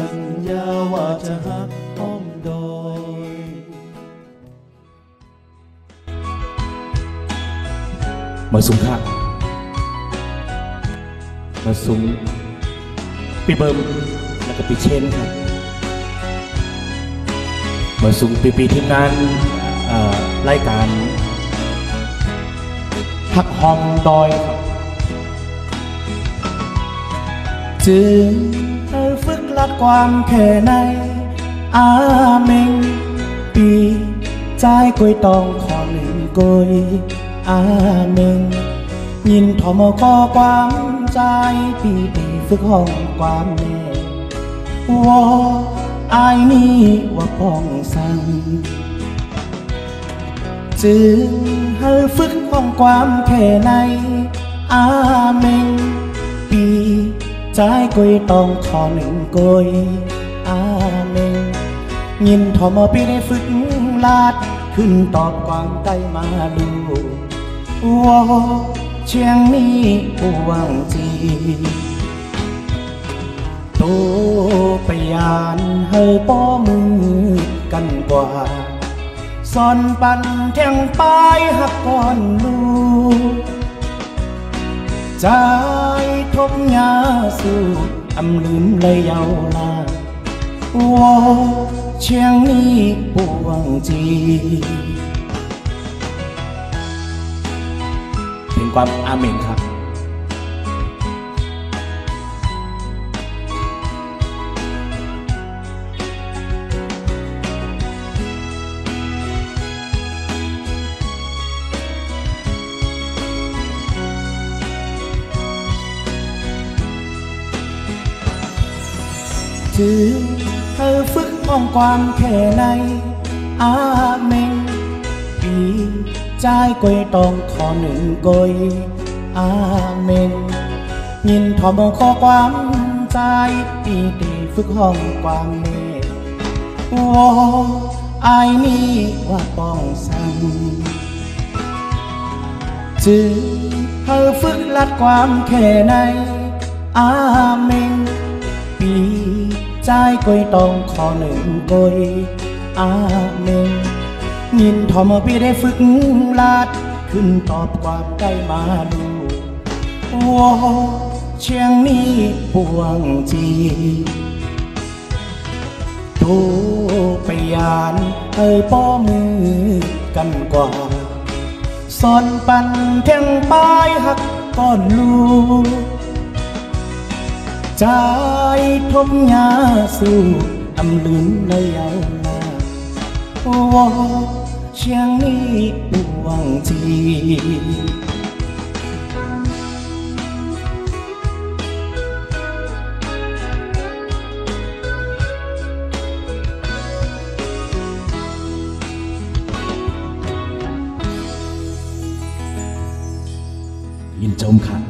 สัญญาว่าจะหักอ้อมดอยมาสูงค่ะมาสูงปีเบิร์มแล้วก็ปีเชนครับมาสูงปีทีมงานรายการหักห้องดอยครับจึงฝึกลัดความแค่ในอาเมงปีใจกวยตองขอหนึ่งกวยอาเมงยินทอมขอความใจปีฝึกห้องความแม่ว่าอายนี่ว่าป้องสั่งจึงให้ฝึกห้องความแค่ในอาเมงปีใจกวยตองขอหนึ่งกวยอาเมงยินทอมปีได้ฝึกลาดขึ้นตอบความใต้มาดูว่าเชียงนี้ปวงจีโตไปยานให้ป้อมือกันกว่าสอนปันแทงปลายหักก่อนลูกใจทบยาสู่อำลืมเลยเยาลาว่าเชียงนี้ปวงจีเป็นความอาเมนครับจึงให้ฝึกห้องความแค่ในอาเมงปีใจกวยตองขอหนึ่งกวยอาเมงยินทอมขอความใจปีฝึกห้องความเมตว่าอายนี่ว่าป้องสั่งจึงให้ฝึกลัดความแค่ในอาเมงปีใจกวยตองขอหนึ่งกวยอาเมงยินทอมพี่ได้ฝึกลาดขึ้นตอบความได้มาดูว่าเชียงนี้ปวงจีโตไปยานให้ป้อมือกันกว่าสอนปันแทงปลายหักก้อนลูกใจทบยาสู่อำลืมเลยเยาลาว่าเชียงนี้ปวงจียินชมค่ะ